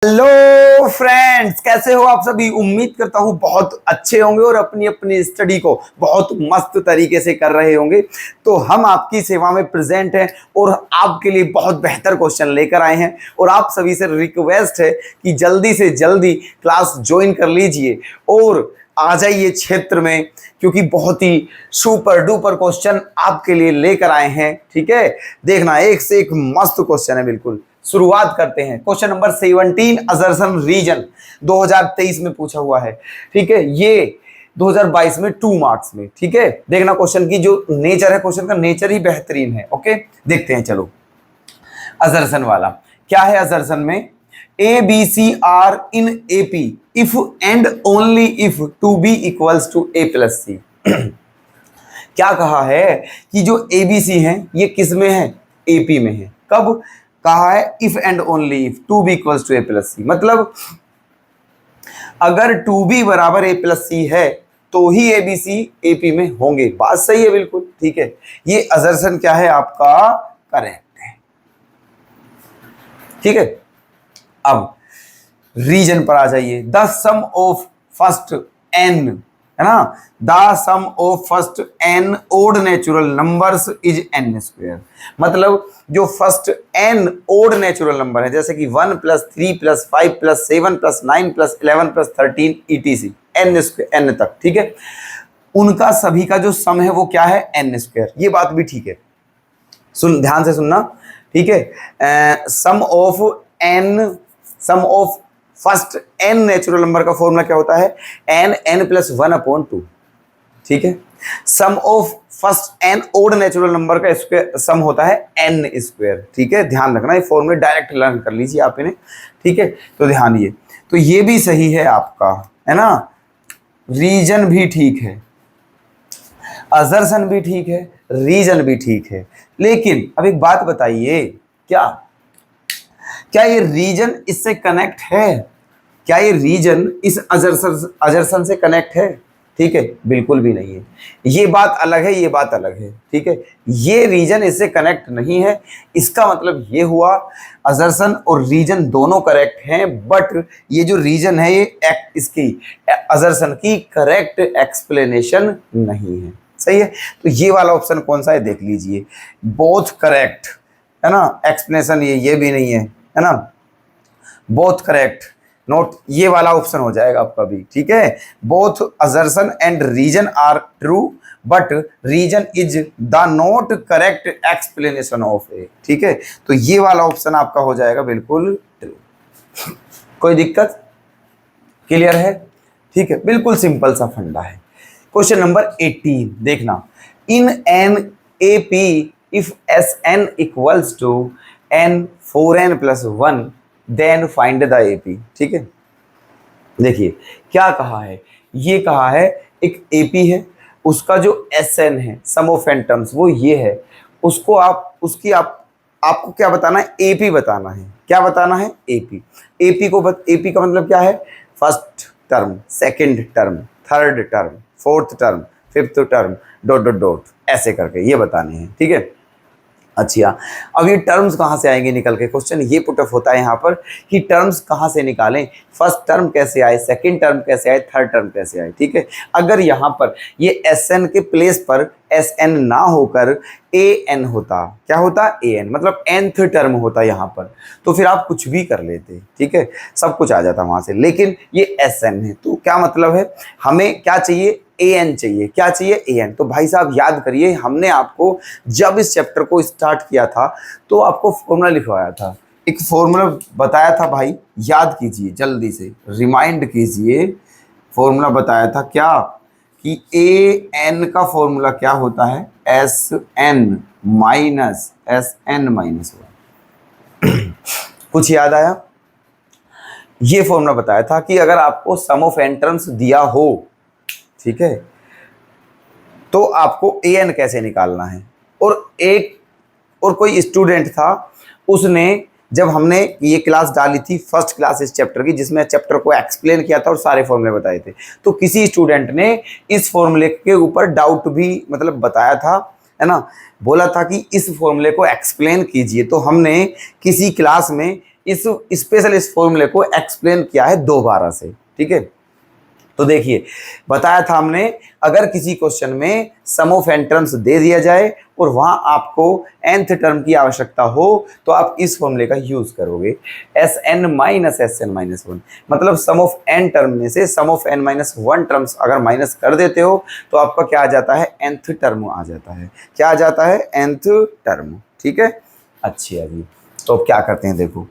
Hello friends, कैसे हो आप सभी। उम्मीद करता हूं बहुत अच्छे होंगे और अपनी अपनी स्टडी को बहुत मस्त तरीके से कर रहे होंगे। तो हम आपकी सेवा में प्रेजेंट हैं और आपके लिए बहुत बेहतर क्वेश्चन लेकर आए हैं और आप सभी से रिक्वेस्ट है कि जल्दी से जल्दी क्लास ज्वाइन कर लीजिए और आ जाइए क्षेत्र में, क्योंकि बहुत ही सुपर डुपर क्वेश्चन आपके लिए लेकर आए हैं। ठीक है, देखना एक से एक मस्त क्वेश्चन है। बिल्कुल शुरुआत करते हैं। क्वेश्चन नंबर 17, अजरसन रीजन 2023 में पूछा हुआ है। ठीक है, ये 2022 में 2 मार्क्स में। ठीक है, देखना क्वेश्चन की जो नेचर है, क्वेश्चन का नेचर ही बेहतरीन है। ओके, देखते हैं। चलो, अजरसन वाला क्या है। अजरसन में A B C are in A P if and only if two B equals to A plus C. क्या कहा है कि जो ए बी सी है ये किस में है, एपी में है। कब कहा है, if and only if two B equals to A plus c, मतलब अगर टू बी बराबर ए प्लस सी है तो ही ए बी सी एपी में होंगे। बात सही है बिल्कुल। ठीक है, ये अजरसन क्या है आपका, करेक्ट है। ठीक है, अब रीजन पर आ जाइए। The sum of first n, है ना, the sum of first n odd natural numbers is n square. मतलब जो first n odd natural number है, जैसे कि 1 + 3 + 5 + 7 + 9 + 11 + 13 ETC एन स्क्वायर, एन तक। ठीक है, उनका सभी का जो सम है वो क्या है, एन स्क्वायर। ये बात भी ठीक है, सुन ध्यान से सुनना। ठीक है, sum of n, sum of first n natural number का फॉर्मूला क्या होता है, n + 1/2। ठीक है, sum of first n odd natural number का स्क्वायर सम होता है n स्क्वायर। ठीक है, ध्यान रखना, ये फॉर्मूले डायरेक्ट लर्न कर लीजिए आप इन्हें। ठीक है, तो ध्यान, ये तो ये भी सही है आपका, है ना। रीजन भी ठीक है, अजरसन भी ठीक है, रीजन भी ठीक है। लेकिन अब एक बात बताइए, क्या ये रीजन इससे कनेक्ट है? क्या ये रीजन इस अजरसन से कनेक्ट है? ठीक है, बिल्कुल भी नहीं है। ये बात अलग है, ये बात अलग है। ठीक है, ये रीजन इससे कनेक्ट नहीं है। इसका मतलब ये हुआ अजरसन और रीजन दोनों करेक्ट हैं, बट ये जो रीजन है ये इसकी अजरसन की करेक्ट एक्सप्लेनेशन नहीं है। सही है, तो ये वाला ऑप्शन कौन सा है देख लीजिए, बोथ करेक्ट, है ना। एक्सप्लेनेशन ये भी नहीं है ना, बोथ करेक्ट, नोट ये वाला ऑप्शन हो जाएगा आपका भी। ठीक है, both assertion and reason are true but reason is the not correct explanation of a. ठीक है, तो ये वाला ऑप्शन आपका हो जाएगा बिल्कुल ट्रू। कोई दिक्कत, क्लियर है? ठीक है, बिल्कुल सिंपल सा फंडा है। क्वेश्चन नंबर 18 देखना। In an A P if S n equals to n 4n + 1 then find the AP. ठीक है, देखिए क्या कहा है, ये कहा है एक एपी है, उसका जो एसएन है, सम ऑफ एन टर्म्स, वो ये है। उसको आपको क्या बताना है, एपी बताना है। क्या बताना है, एपी। एपी का मतलब क्या है, first term, second term, third term, fourth term, fifth term, dot dot dot, ऐसे करके ये बताने हैं। ठीक है, अच्छा, अब ये टर्म्स कहाँ से आएंगे निकल के, क्वेश्चन ये पुट अप होता है यहाँ पर कि टर्म्स कहाँ से निकालें, फर्स्ट टर्म कैसे आए, सेकंड टर्म कैसे आए, थर्ड टर्म कैसे आए। ठीक है, अगर यहाँ पर ये एस एन के प्लेस पर एस एन ना होकर ए एन होता, क्या होता, ए एन, मतलब nth टर्म होता यहाँ पर, तो फिर आप कुछ भी कर लेते। ठीक है, सब कुछ आ जाता वहाँ से, लेकिन ये एस एन है, तो क्या मतलब है, हमें क्या चाहिए, ए एन चाहिए। क्या चाहिए, ए एन। तो भाई साहब याद करिए, हमने आपको जब इस चैप्टर को स्टार्ट किया था तो आपको फॉर्मूला लिखवाया था, एक फॉर्मूला बताया था भाई, याद कीजिए, जल्दी से रिमाइंड कीजिए। फॉर्मूला बताया था क्या, कि ए एन का फॉर्मूला क्या होता है, एस एन माइनस वन। कुछ याद आया? ये फॉर्मूला बताया था कि अगर आपको सम ऑफ एन टर्म्स दिया हो, ठीक है, तो आपको ए एन कैसे निकालना है। और कोई स्टूडेंट था, उसने, जब हमने ये क्लास डाली थी फर्स्ट क्लास इस चैप्टर की, जिसमें चैप्टर को एक्सप्लेन किया था और सारे फॉर्मूले बताए थे, तो किसी स्टूडेंट ने इस फॉर्मूले के ऊपर डाउट भी मतलब बताया था, है ना, बोला था कि इस फॉर्मूले को एक्सप्लेन कीजिए। तो हमने किसी क्लास में इस स्पेशल इस फॉर्मूले को एक्सप्लेन किया है दोबारा से, ठीक है। तो देखिए बताया था हमने, अगर किसी क्वेश्चन में सम ऑफ n टर्म्स दे दिया जाए और वहां आपको nth टर्म की आवश्यकता हो तो आप इस फॉर्मूले का यूज करोगे, Sn माइनस Sn माइनस 1, मतलब सम ऑफ n टर्म में से सम ऑफ n माइनस 1 टर्म्स अगर माइनस कर देते हो तो आपका क्या आ जाता है, nth टर्म आ जाता है। क्या आ जाता है, nth टर्म, ठीक है। अच्छी है जी। तो अब क्या करते हैं, देखो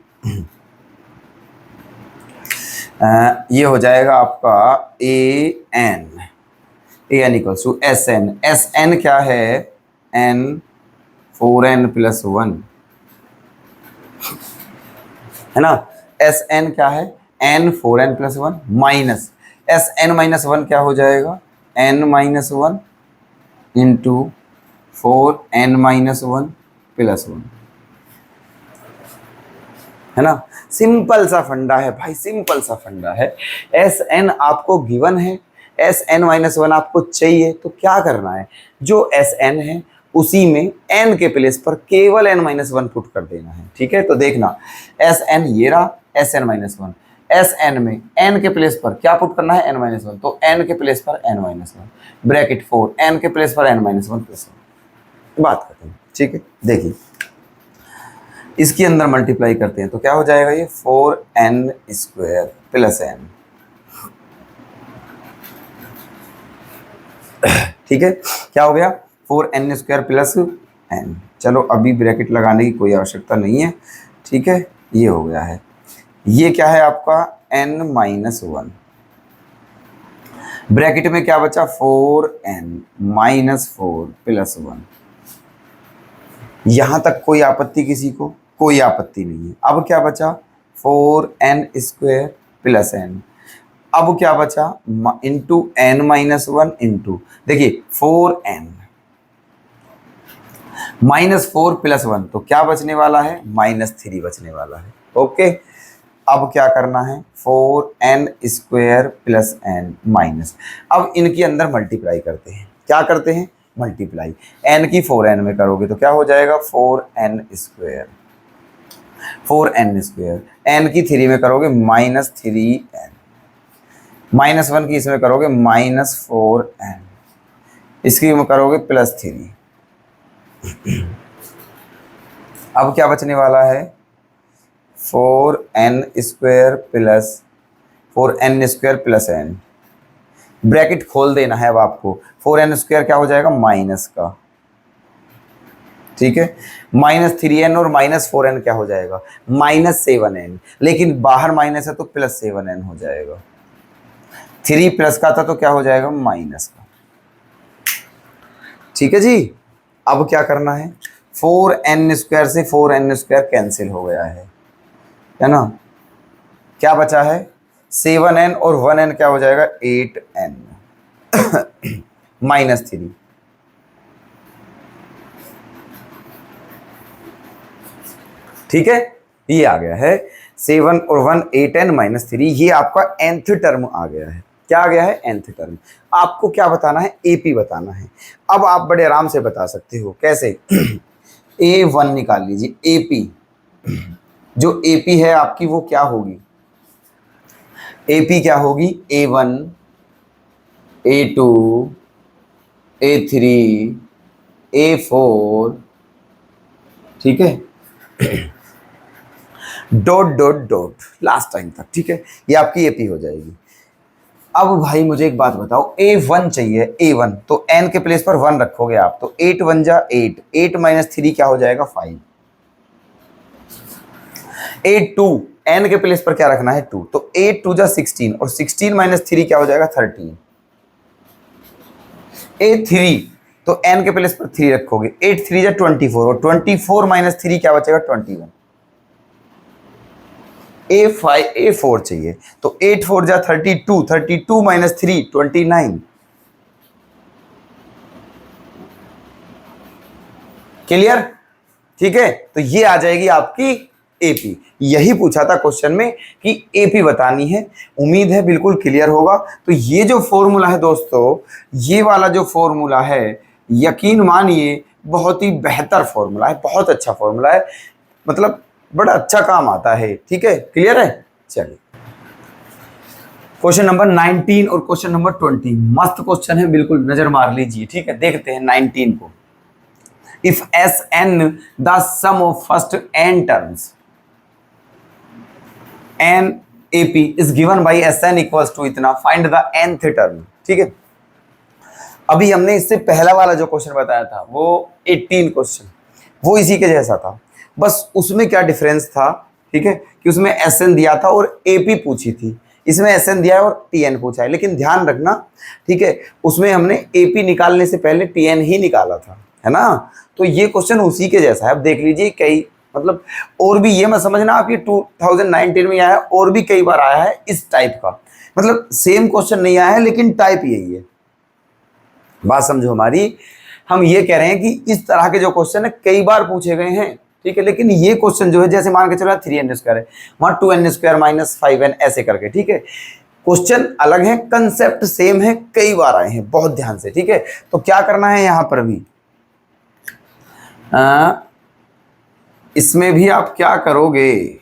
ये हो जाएगा आपका an इक्वल्स टू Sn क्या है, n 4n प्लस 1 है ना। Sn क्या है, n 4n plus 1 minus Sn minus 1 क्या हो जाएगा, n minus 1 into 4n minus 1 plus 1, है ना। सिंपल सा फंडा है भाई, सिंपल सा फंडा है। Sn आपको गिवन है, Sn माइनस 1 आपको चाहिए, तो क्या करना है, जो Sn है उसी में n के प्लेस पर केवल n माइनस 1 पुट कर देना है, ठीक है। तो देखना Sn ये रहा, Sn माइनस 1, Sn में n के प्लेस पर क्या पुट करना है, n माइनस 1, तो n के प्लेस पर n माइनस 1 ब्रैकेट 4, n के प्लेस पर n माइनस 1 प्लस 1, बात करते हैं, ठीक है। देखिए इसके अंदर मल्टीप्लाई करते हैं तो क्या हो जाएगा, ये 4n स्क्वायर प्लस n, ठीक है। क्या हो गया, 4n स्क्वायर प्लस n। चलो अभी ब्रैकेट लगाने की कोई आवश्यकता नहीं है, ठीक है। ये हो गया है, ये क्या है आपका n माइनस 1, ब्रैकेट में क्या बचा, 4n माइनस 4 प्लस 1। यहां तक कोई आपत्ति किसी को, कोई आपत्ति नहीं है। अब क्या बचा, 4n स्क्वायर प्लस n, अब क्या बचा, इंटू n माइनस 1 इंटू, देखिए 4n माइनस 4 प्लस 1, तो क्या बचने वाला है, माइनस 3 बचने वाला है, ओके। अब क्या करना है, 4n square plus n minus, अब इनके अंदर मल्टीप्लाई करते हैं, क्या करते हैं, मल्टीप्लाई, n की 4n में करोगे तो क्या हो जाएगा, 4n square, 4n square, n की 3 में करोगे माइनस 3n, माइनस 1 की इसमें करोगे माइनस 4n, इसकी में करोगे प्लस 3। अब क्या बचने वाला है, 4n square plus 4n square plus n, bracket खोल देना है अब आपको, 4n स्क्वायर क्या हो जाएगा, माइनस का, ठीक है, माइनस 3n और माइनस 4n क्या हो जाएगा, माइनस 7n, लेकिन बाहर माइनस है तो प्लस 7n हो जाएगा, 3 प्लस का था तो क्या हो जाएगा, माइनस का, ठीक है जी। अब क्या करना है, 4n स्क्वायर से 4n स्क्वायर कैंसिल हो गया है ना, क्या बचा है, 7n और 1n क्या हो जाएगा, 8n माइनस 3, ठीक है। ये आ गया है 7 और 1 8n माइनस 3, ये आपका nth टर्म आ गया है। क्या आ गया है, nth टर्म। आपको क्या बताना है, AP बताना है। अब आप बड़े आराम से बता सकते हो, कैसे A1 निकाल लीजिए, AP जो AP है आपकी वो क्या होगी, AP क्या होगी, A1 A2 A3 A4, ठीक है, dot dot dot last time तक, ठीक है। ये आपकी एपी हो जाएगी। अब भाई मुझे एक बात बताओ, A1 चाहिए, A1 तो n के प्लेस पर 1 रखोगे आप, तो 8 1 जा 8, 8 माइनस 3 क्या हो जाएगा, 5, A2 n के प्लेस पर क्या रखना है, 2, तो 8 2 जा 16 और 16 माइनस 3 क्या हो जाएगा, 13, A3 तो n के प्लेस पर 3 रखोगे, 8 3 जा 24 और 24 माइनस 3 क्या बचेगा, 21, A4 चाहिए, तो 8 4 जा 32, 32 माइनस 3 29, क्लियर, ठीक है। तो ये आ जाएगी आपकी एपी। यही पूछा था क्वेश्चन में कि एपी बतानी है, उम्मीद है बिल्कुल क्लियर होगा। तो ये जो फॉर्मूला है दोस्तों, ये वाला जो फॉर्मूला है, यकीन मानिए बहुत ही बेहतर फॉर्मूला है, बहुत अच्छा फॉर्मूला है। मतलब बड़ा अच्छा काम आता है, ठीक है, क्लियर है। चलिए क्वेश्चन नंबर 19 और क्वेश्चन नंबर 20 मस्त क्वेश्चन है, बिल्कुल नजर मार लीजिए, ठीक है। देखते हैं 19 को। If S n the sum of first n terms an A P is given by S n equals to इतना, फाइंड द nth टर्म, ठीक है। अभी हमने इससे पहला वाला जो क्वेश्चन बताया था वो 18 क्वेश्चन, वो इसी के जैसा था, बस उसमें क्या डिफरेंस था, ठीक है, कि उसमें एस एन दिया था और एपी पूछी थी, इसमें एस एन दिया है और टी एन पूछा है। लेकिन ध्यान रखना, ठीक है, उसमें हमने एपी निकालने से पहले टी एन ही निकाला था, है ना। तो ये क्वेश्चन उसी के जैसा है। अब देख लीजिए कई, मतलब और भी ये मत समझना आप ये 2019 में आया है, और भी कई बार आया है इस टाइप का, मतलब सेम क्वेश्चन नहीं आया है लेकिन टाइप यही है। बात समझो हमारी, हम ये कह रहे हैं कि इस तरह के जो क्वेश्चन है कई बार पूछे गए हैं, ठीक है, लेकिन ये क्वेश्चन जो है जैसे मान के चलो 3n² है, वहां 2n² माइनस 5n ऐसे करके, ठीक है, क्वेश्चन अलग है, कंसेप्ट सेम है, कई बार आए हैं, बहुत ध्यान से, ठीक है। तो क्या करना है यहां पर भी, इसमें भी आप क्या करोगे,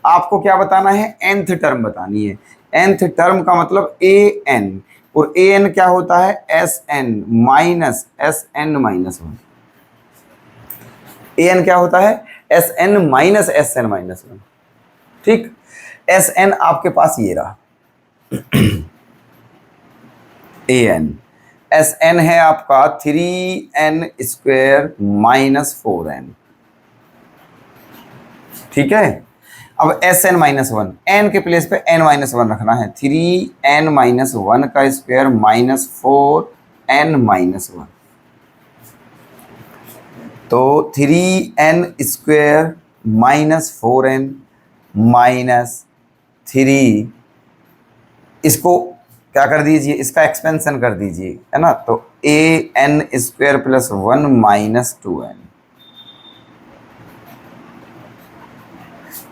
आपको क्या बताना है, nth टर्म बतानी है। nth टर्म का मतलब an, और an क्या होता है, sn minus sn minus 1। an क्या होता है, sn माइनस sn माइनस 1, ठीक। sn आपके पास ये रहा an, sn है आपका 3n² माइनस 4n, ठीक है। अब sn माइनस 1, n के प्लेस पे n माइनस 1 रखना है, 3n माइनस 1 का स्क्वायर माइनस 4n माइनस 1, तो 3n² माइनस 4n माइनस 3, इसको क्या कर दीजिए, इसका एक्सपेंशन कर दीजिए, है ना। तो an² प्लस 1 माइनस 2n,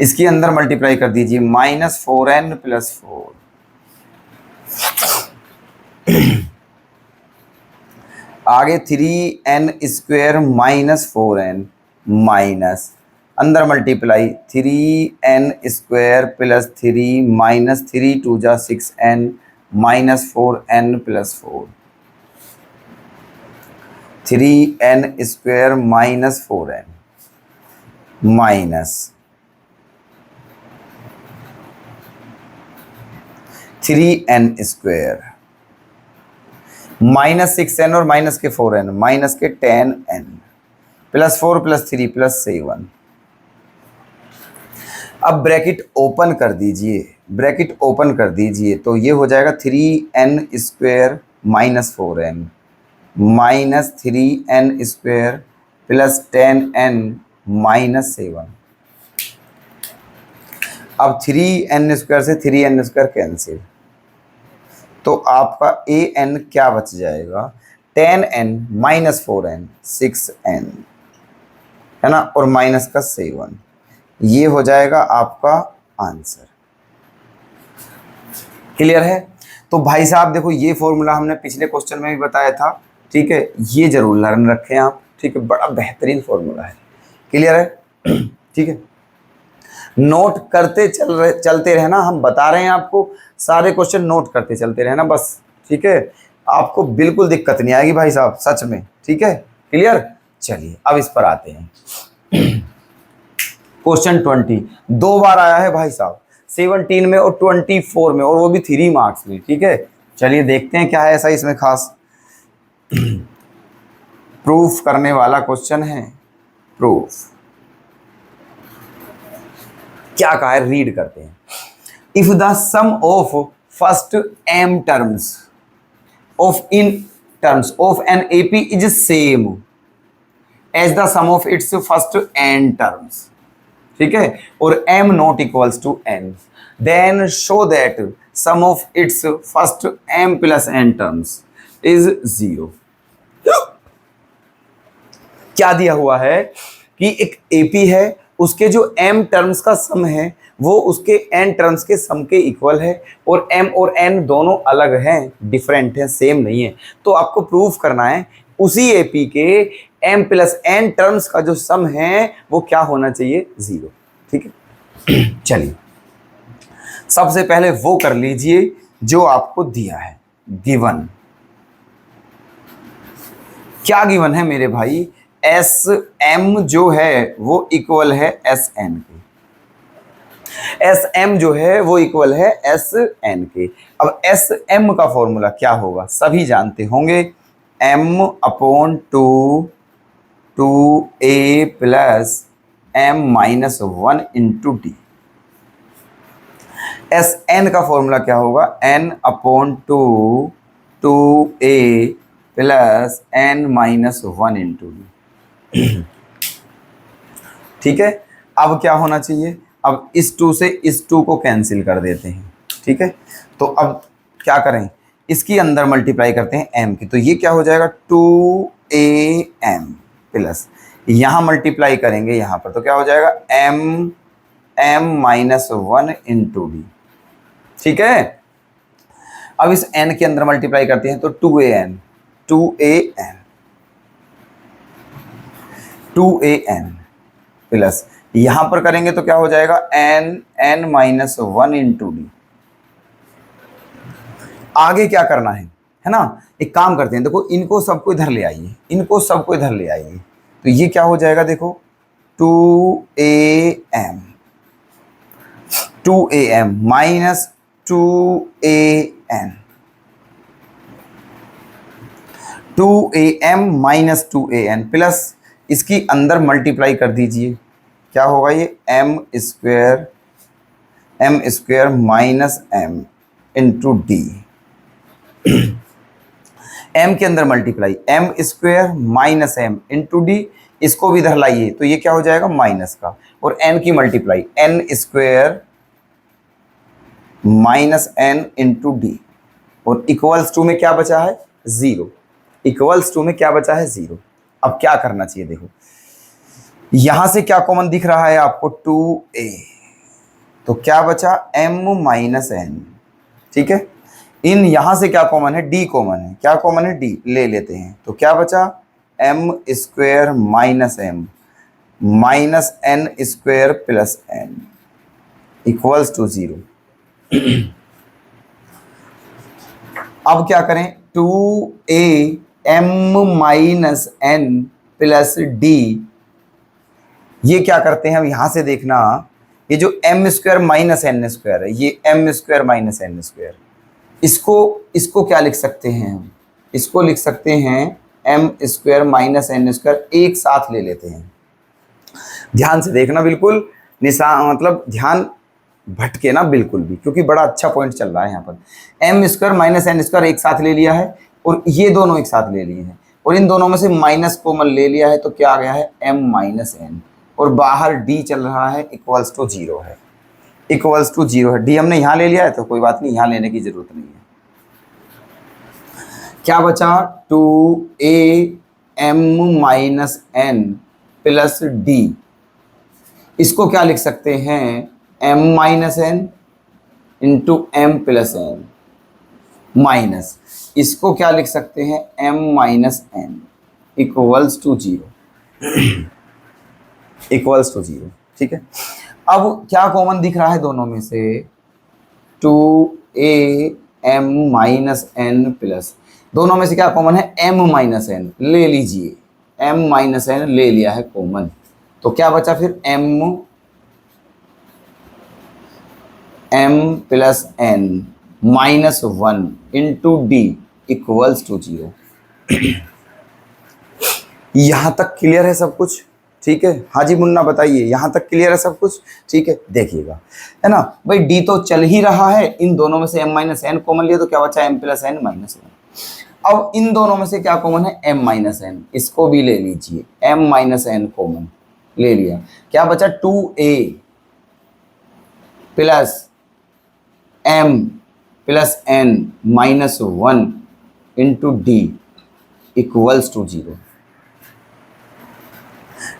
इसके अंदर मल्टीप्लाई कर दीजिए, माइनस 4n प्लस 4, आगे 3n² माइनस 4n माइनस, अंदर मल्टीप्लाई 3n² प्लस 3 माइनस 3 2 जा 6n minus 4n plus 4, 3n² minus 4n minus 3n² minus 6n और माइनस के 4n माइनस के 10n प्लस 4 प्लस 3 प्लस 7। अब ब्रैकेट ओपन कर दीजिए, bracket open कर दीजिए, तो ये हो जाएगा 3n² minus 4n minus 3n² plus 10n minus 7। अब 3n² से 3n² कैंसिल, तो आपका an क्या बच जाएगा, 10n माइनस 4n 6n, है ना, और माइनस का 7, ये हो जाएगा आपका आंसर। क्लियर है। तो भाई साहब देखो, ये फॉर्मूला हमने पिछले क्वेश्चन में भी बताया था, ठीक है, ये जरूर लर्न रखें आप, ठीक है, बड़ा बेहतरीन फॉर्मूला है। क्लियर है, ठीक है, नोट करते चलते रहना, हम बता रहे हैं आपको, सारे क्वेश्चन नोट करते चलते रहना बस, ठीक है, आपको बिल्कुल दिक्कत नहीं आएगी भाई साहब, सच में, ठीक है, क्लियर। चलिए अब इस पर आते हैं। क्वेश्चन 20 दो बार आया है भाई साहब, 17 में और 24 में, और वो भी 3 मार्क्स में, ठीक है। चलिए देखते हैं क्या है ऐसा इसमें खास। प्रूफ करने वाला क्वेश्चन है, प्रूफ क्या कहा है, रीड करते हैं। If the sum of first m terms of in terms of an AP is same as the sum of its first n terms, ठीक है, और m not equals to n, then show that sum of its first m plus n terms is 0। क्या दिया हुआ है कि एक AP है, उसके जो m टर्म्स का सम है वो उसके n टर्म्स के सम के इक्वल है, और m और n दोनों अलग हैं, डिफरेंट हैं, सेम नहीं है। तो आपको प्रूफ करना है उसी एपी के m प्लस n टर्म्स का जो सम है वो क्या होना चाहिए, 0। ठीक है चलिए सबसे पहले वो कर लीजिए जो आपको दिया है। गिवन क्या गिवन है मेरे भाई, एस एम जो है वो इक्वल है एस एन के। एस एम जो है वो इक्वल है एस एन के। अब एस एम का फॉर्मूला क्या होगा, सभी जानते होंगे, एम अपॉन टू ए plus m minus 1 into d. S n का फॉर्मूला क्या होगा, एन अपॉन टू ए plus n minus 1 into d. ठीक है, अब क्या होना चाहिए, अब इस 2 से इस 2 को कैंसिल कर देते हैं। ठीक है, तो अब क्या करें, इसकी अंदर मल्टीप्लाई करते हैं m की, तो ये क्या हो जाएगा 2am प्लस यहाँ मल्टीप्लाई करेंगे यहाँ पर, तो क्या हो जाएगा m माइनस 1 इंटू डी। ठीक है, अब इस n के अंदर मल्टीप्लाई करते हैं तो 2an प्लस यहां पर करेंगे तो क्या हो जाएगा n माइनस 1 इंटू डी। आगे क्या करना है ना, एक काम करते हैं, देखो इनको सबको इधर ले आइए, इनको सबको इधर ले आइए, तो ये क्या हो जाएगा, देखो 2am minus 2am minus 2an plus इसकी अंदर मल्टीप्लाई कर दीजिए, क्या होगा ये m square minus m into D. m के अंदर multiply m square minus m into D, इसको भी इधर लाइए तो ये क्या हो जाएगा माइनस का, और n की multiply n square minus n into D, और इक्वल्स टू में क्या बचा है 0, इक्वल्स टू में क्या बचा है 0। अब क्या करना चाहिए, देखो यहां से क्या कॉमन दिख रहा है आपको 2a, तो क्या बचा m माइनस n। ठीक है, इन यहां से क्या कॉमन है, d कॉमन है, क्या कॉमन है d, ले लेते हैं, तो क्या बचा m square minus m minus n square plus n equals to 0। अब क्या करें, 2am minus n plus d, ये क्या करते हैं, अब यहां से देखना, ये जो m square minus n square है, ये m square minus n square, इसको क्या लिख सकते हैं हम, इसको लिख सकते हैं m square minus n square, एक साथ ले लेते हैं। ध्यान से देखना, बिल्कुल निशान मतलब ध्यान भटके ना बिल्कुल भी, क्योंकि बड़ा अच्छा पॉइंट चल रहा है यहाँ पर। m square minus n square एक साथ ले लिया है, और ये दोनों एक साथ ले लिए हैं, और इन दोनों में से माइनस कॉमन ले लिया है, तो क्या आ गया है m माइनस n, और बाहर d चल रहा है, इक्वल्स टू 0 है, इक्वल्स टू 0 है। d हमने यहाँ ले लिया है तो कोई बात नहीं, यहाँ लेने की जरूरत नहीं है। क्या बचा 2am minus n plus d, इसको क्या लिख सकते हैं m minus n into m plus n, minus इसको क्या लिख सकते हैं m minus n equals to 0, equals to 0। ठीक है, अब क्या कॉमन दिख रहा है दोनों में से, 2am माइनस n प्लस, दोनों में से क्या कॉमन है m माइनस n, ले लीजिए m माइनस n ले लिया है कॉमन, तो क्या बचा फिर m plus n minus 1 into D equals to 0। यहां तक क्लियर है सब कुछ, ठीक है। हाजी मुन्ना बताइए, यहां तक क्लियर है सब कुछ, ठीक है। देखिएगा, है ना भाई, डी तो चल ही रहा है, इन दोनों में से m माइनस n कॉमन लिया तो क्या बचा m प्लस n माइनस 1। अब इन दोनों में से क्या कॉमन है m माइनस n, इसको भी ले लीजिए, m माइनस n कॉमन ले लिया, क्या बचा 2a plus m plus n minus 1 into D equals to 0,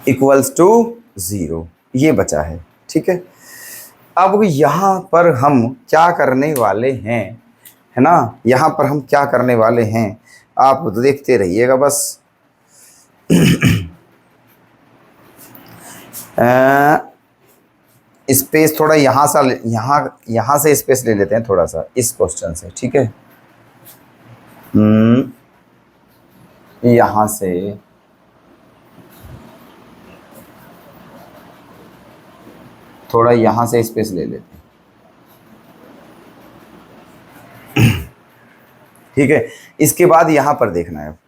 equals to 0, ये बचा है, ठीक है। अब यहाँ पर हम क्या करने वाले हैं, है ना, यहाँ पर हम क्या करने वाले हैं, आप देखते रहिएगा बस। स्पेस थोड़ा यहाँ से स्पेस ले लेते हैं थोड़ा सा इस क्वेश्चन से, ठीक है। यहाँ से थोड़ा यहाँ से स्पेस ले लेते हैं, ठीक है। इसके बाद यहाँ पर देखना है।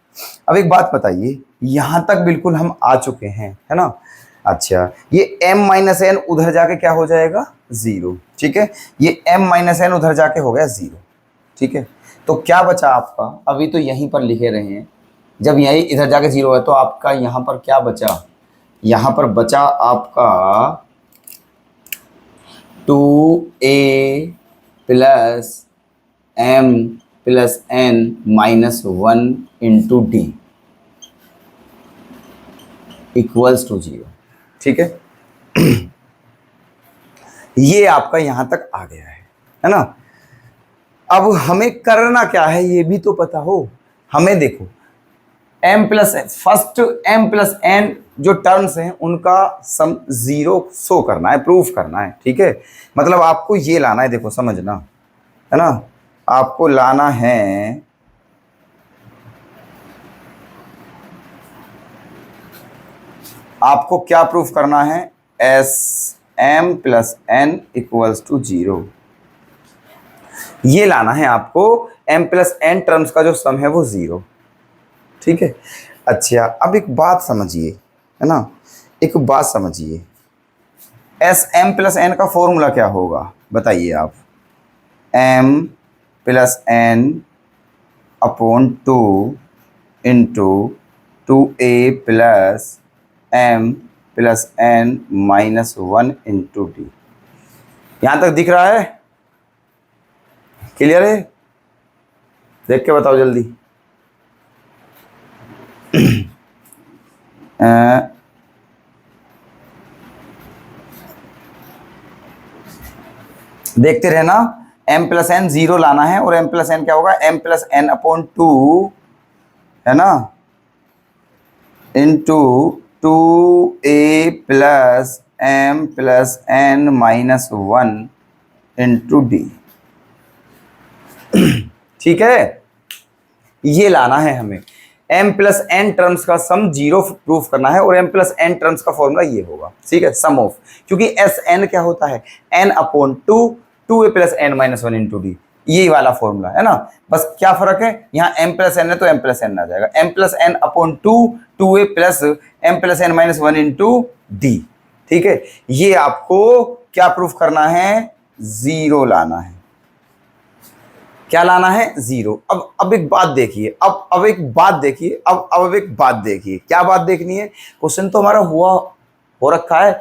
अब एक बात बताइए, यहाँ तक बिल्कुल हम आ चुके हैं, है ना। अच्छा, ये m माइनस एन उधर जाके क्या हो जाएगा, 0, ठीक है। ये m माइनस एन उधर जाके हो गया 0, ठीक है। तो क्या बचा आपका, अभी तो यहीं पर लिखे रहे हैं, जब यही इधर जाके 0 है तो आपका यहाँ पर क्या बचा, यहाँ पर बचा आपका 2a plus m plus n minus 1 into D equals to 0, ठीक है। ये आपका यहां तक आ गया है ना। अब हमें करना क्या है ये भी तो पता हो हमें। देखो m plus first m plus n जो टर्म्स हैं उनका सम 0 शो करना है, प्रूफ करना है, ठीक है। मतलब आपको ये लाना है, देखो समझना, है ना। आपको लाना है आपको क्या प्रूफ करना है, S m plus n equals to 0, ये लाना है आपको। m प्लस n टर्म्स का जो सम है वो 0, ठीक है। अच्छा, अब एक बात समझिए, है ना, एक बात समझिए, एस m प्लस n का फॉर्मूला क्या होगा बताइए आप। m plus n upon 2 into 2a plus m plus n minus 1 into D. यहां तक दिख रहा है, क्लियर है, देख के बताओ जल्दी। देखते रहना, m प्लस एन 0 लाना है और m प्लस एन क्या होगा, m प्लस एन अपॉन 2, है ना, into 2a plus m plus n minus 1 into d, ठीक है। ये लाना है हमें, m प्लस n टर्म्स का सम 0 प्रूफ करना है और m प्लस n टर्म्स का फॉर्मूला ये होगा, ठीक है, सम ऑफ, क्योंकि एस n क्या होता है, n upon 2a plus n minus 1 into D, यही वाला फॉर्मूला है ना। बस क्या फर्क है, यहाँ m प्लस n है तो m प्लस n आ जाएगा, m plus n upon 2a plus m plus n minus 1 into d, ठीक है। ये आपको क्या प्रूफ करना है, 0 लाना है। क्या लाना है, 0। अब एक बात देखिए, अब एक बात देखिए, अब एक बात देखिए, क्या बात देखनी है। क्वेश्चन तो हमारा हो रखा है,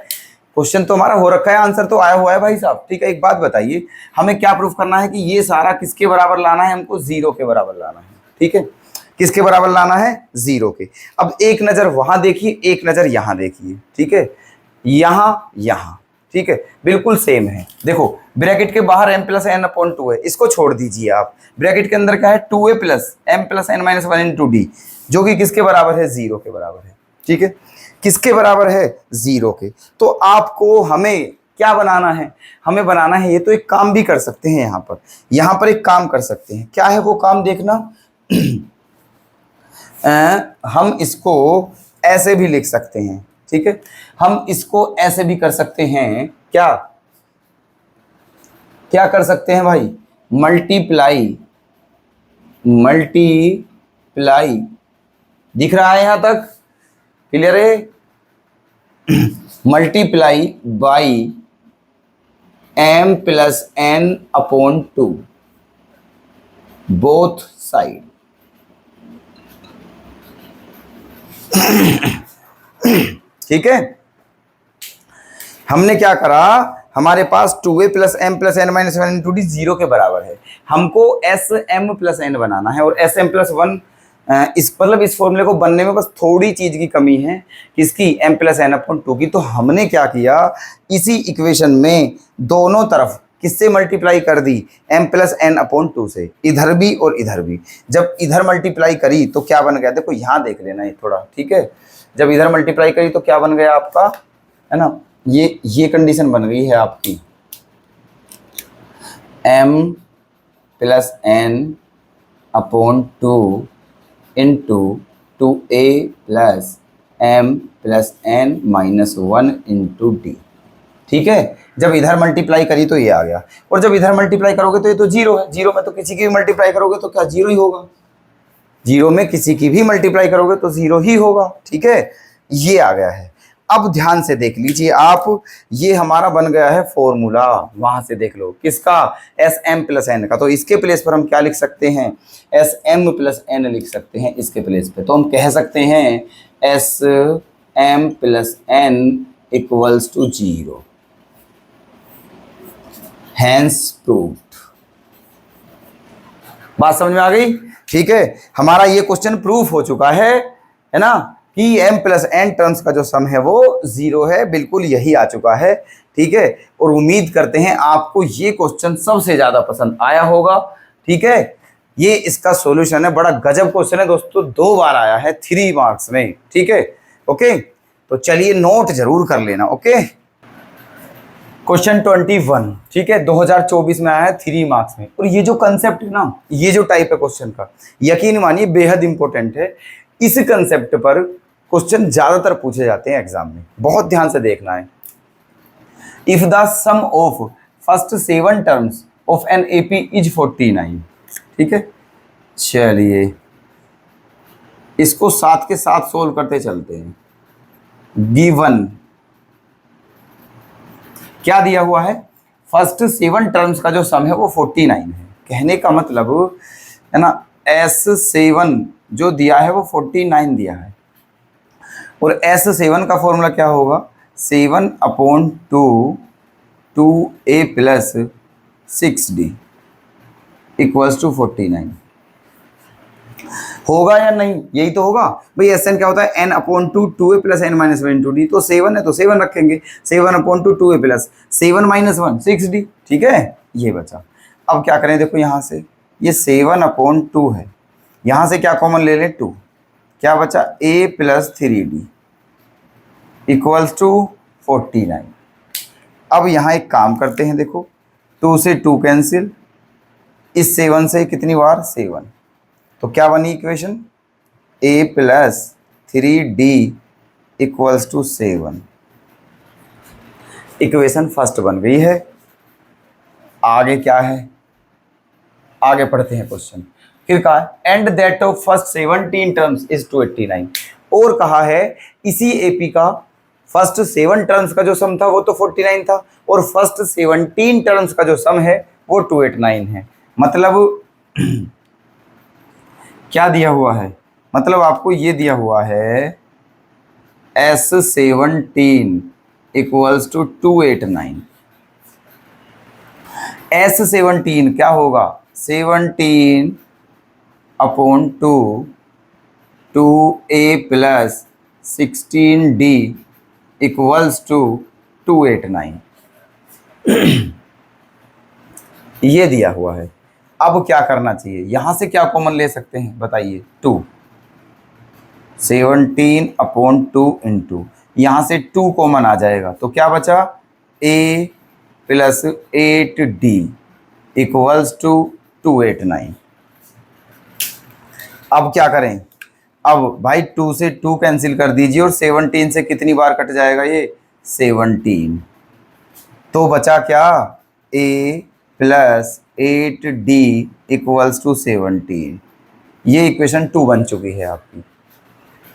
क्वेश्चन तो हमारा हो रखा है, आंसर तो आया हुआ है भाई साहब, ठीक है। एक बात बताइए, हमें क्या प्रूफ करना है कि ये सारा किसके बराबर लाना है, हमको 0 के बराबर लाना है, ठीक है। किसके बराबर लाना है, 0 के। अब एक नजर वहां देखिए, एक नजर यहां देखिए, ठीक है, यहां, ठीक है, बिल्कुल सेम है। देखो ब्रैकेट के बाहर m प्लस एन अपॉन 2 है, इसको छोड़ दीजिए आप। ब्रैकेट के अंदर क्या है, 2a plus m plus n minus 1 into D, जो कि किसके बराबर है, 0 के बराबर है, ठीक है। किसके बराबर है, 0 के। तो आपको हमें क्या बनाना है, हमें बनाना है, ये तो एक काम भी कर सकते हैं, यहाँ पर एक काम कर सकते हैं। क्या है वो काम, देखना। हम इसको ऐसे भी लिख सकते हैं, ठीक है। हम इसको ऐसे भी कर सकते हैं, क्या कर सकते हैं भाई, मल्टीप्लाई, दिख रहा है यहां तक, क्लियर है, multiply by m plus n upon 2 both side, ठीक है। हमने क्या करा, हमारे पास 2a plus m plus n minus 1 into D 0 के बराबर है, हमको एस m प्लस n बनाना है। और एस m प्लस 1 इस फॉर्मूले को बनने में बस थोड़ी चीज की कमी है, किसकी, m प्लस एन अपॉन 2 की। तो हमने क्या किया, इसी इक्वेशन में दोनों तरफ किससे मल्टीप्लाई कर दी, m+n/2 से, इधर भी और इधर भी। जब इधर मल्टीप्लाई करी तो क्या बन गया, देखो यहाँ देख लेना ये थोड़ा, ठीक है। जब इधर मल्टीप्लाई करी तो क्या बन गया आपका, है ना, ये कंडीशन बन गई है आपकी, m+n/2 into 2a+m+n-1 into d, ठीक है। जब इधर मल्टीप्लाई करी तो ये आ गया, और जब इधर मल्टीप्लाई करोगे तो ये तो जीरो है, जीरो में तो किसी की भी मल्टीप्लाई करोगे तो क्या जीरो ही होगा, जीरो में किसी की भी मल्टीप्लाई करोगे तो जीरो ही होगा, ठीक है। ये आ गया है। अब ध्यान से देख लीजिए आप, ये हमारा बन गया है फॉर्मूला, वहां से देख लो किसका, Sm+n का। तो इसके प्लेस पर हम क्या लिख सकते हैं, Sm+n लिख सकते हैं इसके प्लेस पे। तो हम कह सकते हैं Sm+n equals to 0, hence proved. बात समझ में आ गई, ठीक है। हमारा ये क्वेश्चन प्रूफ हो चुका है ना, कि m+n टर्म्स का जो सम है वो 0 है, बिल्कुल यही आ चुका है, ठीक है। और उम्मीद करते हैं आपको ये क्वेश्चन सबसे ज्यादा पसंद आया होगा, ठीक है। ये इसका सॉल्यूशन है, बड़ा गजब क्वेश्चन है दोस्तों, 2 बार आया है 3 मार्क्स में, ठीक है। ओके, तो चलिए नोट जरूर कर लेना। ओके, क्वेश्चन 21, ठीक है, 2024 में आया है 3 मार्क्स में। और ये जो कंसेप्ट है ना, ये जो टाइप है क्वेश्चन का, यकीन मानिए बेहद इंपॉर्टेंट है। इस कंसेप्ट पर क्वेश्चन ज्यादातर पूछे जाते हैं एग्जाम में, बहुत ध्यान से देखना है। If the sum of first 7 terms of an AP is 49, ठीक है। चलिए इसको साथ के साथ सोल्व करते चलते हैं। गिवन क्या दिया हुआ है, फर्स्ट 7 टर्म्स का जो सम है वो 49 है। कहने का मतलब है ना, S7 जो दिया है वो 49 दिया है, और S7 का फॉर्मूला क्या होगा, 7/2 2a + 6d इक्वल्स टू 49 होगा या नहीं, यही तो होगा भाई। Sn क्या होता है, n/2 2a + n-1 × d, तो 7 है तो 7 रखेंगे, 7/2 2a + 7-1 6d, ठीक है। ये बचा। अब क्या करें, देखो यहाँ से ये 7/2 है, यहाँ से क्या कॉमन ले लें, 2, क्या बचा, a + 3d इक्वल्स टू 49। अब यहाँ एक काम करते हैं, देखो 2 से 2 कैंसिल, इस 7 से कितनी बार, 7, तो क्या बनी equation, a + 3d equals to 7। Equation first बन गई है। आगे क्या है, आगे पढ़ते हैं क्वेश्चन। फिर कहा है and that of first 17 terms is 289, और कहा है इसी एपी का फर्स्ट 7 टर्म्स का जो सम था वो तो 49 था, और फर्स्ट 17 टर्म्स का जो सम है वो 289 है। मतलब क्या दिया हुआ है, मतलब आपको ये दिया हुआ है S17 इक्वल्स टू 289। S17 क्या होगा, 17/2 2a + 16d इक्वल्स टू 289 ये दिया हुआ है। अब क्या करना चाहिए, यहां से क्या कॉमन ले सकते हैं बताइए, 2, 17/2 इंटू, यहां से 2 कॉमन आ जाएगा, तो क्या बचा, a + 8d इक्वल्स टू 289। अब क्या करें, अब भाई 2 से 2 कैंसिल कर दीजिए, और 17 से कितनी बार कट जाएगा ये, 17, तो बचा क्या, a + 8d इक्वल्स टू 17। ये इक्वेशन 2 बन चुकी है आपकी,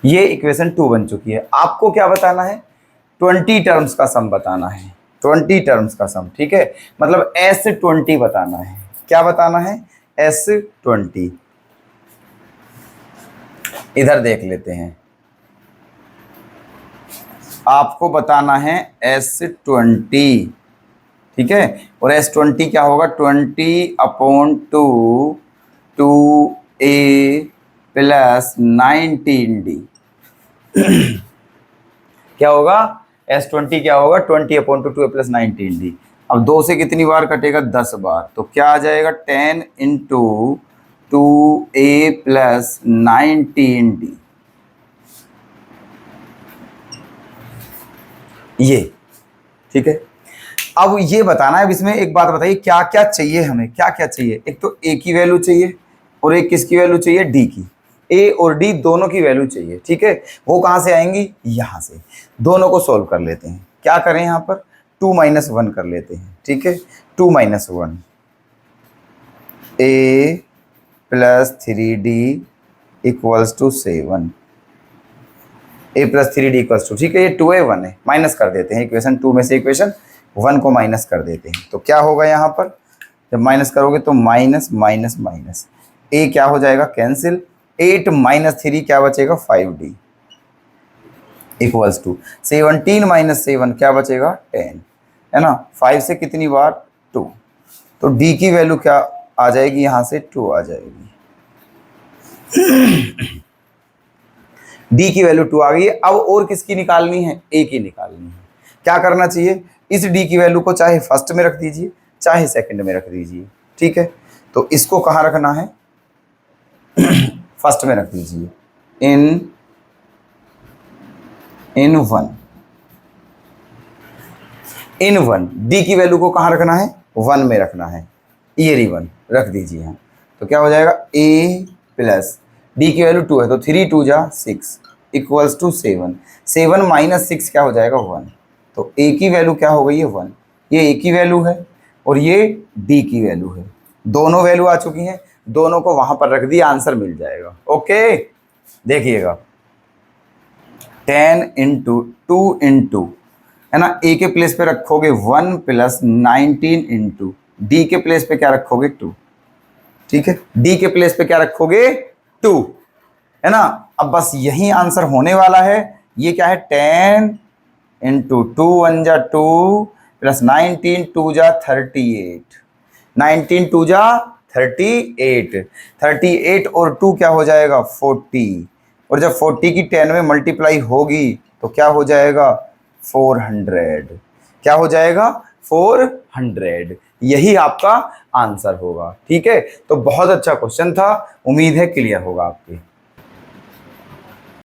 ये इक्वेशन 2 बन चुकी है। आपको क्या बताना है, 20 टर्म्स का सम बताना है, 20 टर्म्स का सम, ठीक है। मतलब S20 बताना है, क्या बताना है, S20। इधर देख लेते हैं, आपको बताना है S20, ठीक है। और S20 क्या होगा, 20/2 2a + 19d क्या होगा, S20 क्या होगा, 20/2 2a + 19d। अब 2 से कितनी बार कटेगा? 10 बार। तो क्या आ जाएगा? 10 इंटू 2a प्लस 19d, ये ठीक है। अब ये बताना है, अब इसमें एक बात बताइए, क्या क्या चाहिए हमें, क्या क्या चाहिए? एक तो a की वैल्यू चाहिए और एक किसकी वैल्यू चाहिए? d की। a और d दोनों की वैल्यू चाहिए, ठीक है। वो कहाँ से आएंगी? यहाँ से। दोनों को सोल्व कर लेते हैं। क्या करें यहाँ पर? 2 - 1 कर लेते हैं, ठीक है। 2 - 1 a plus 3d equals to 7, a plus 3d equals to, ठीक है। ये 2a 1 है, माइनस कर देते हैं इक्वेशन 2 में से इक्वेशन 1 को माइनस कर देते हैं। तो क्या होगा यहाँ पर? जब माइनस करोगे तो माइनस माइनस माइनस, a क्या हो जाएगा? कैंसिल। 8 - 3 क्या बचेगा? 5d इक्वल्स टू 17 - 7 क्या बचेगा? 10, है ना। 5 से कितनी बार? 2। तो d की वैल्यू क्या आ जाएगी? यहाँ से 2 आ जाएगी। d की वैल्यू 2 आ गई है। अब और किसकी निकालनी है? a की निकालनी है। क्या करना चाहिए? इस d की वैल्यू को चाहे फर्स्ट में रख दीजिए चाहे सेकंड में रख दीजिए, ठीक है। तो इसको कहाँ रखना है? फर्स्ट में रख दीजिए, इन 1, इन 1। d की वैल्यू को कहाँ रखना है? 1 में रखना है। ये री 1 रख दीजिए यहाँ। तो क्या हो जाएगा? a प्लस d की वैल्यू 2 है तो 3 2 जा 6 इक्वल्स टू 7। 7 - 6 क्या हो जाएगा? 1। तो a की वैल्यू क्या हो गई है? 1। ये a की वैल्यू है और ये d की वैल्यू है। दोनों वैल्यू आ चुकी हैं, दोनों को वहां पर रख दिया, आंसर मिल जाएगा। ओके, देखिएगा 10 इंटू 2 इंटू, है ना, a के प्लेस पे रखोगे 1 प्लस 19 इंटू d के प्लेस पे क्या रखोगे? 2, ठीक है। d के प्लेस पे क्या रखोगे? 2, है ना। अब बस यही आंसर होने वाला है। ये क्या है? 10 इंटू 2 1 जा 2 प्लस 19 2 जा 38, 19 2 जा 38, 38 और 2 क्या हो जाएगा? 40। और जब 40 की 10 में मल्टीप्लाई होगी तो क्या हो जाएगा? 400। क्या हो जाएगा? 400। यही आपका आंसर होगा, ठीक है। तो बहुत अच्छा क्वेश्चन था, उम्मीद है क्लियर होगा आपके।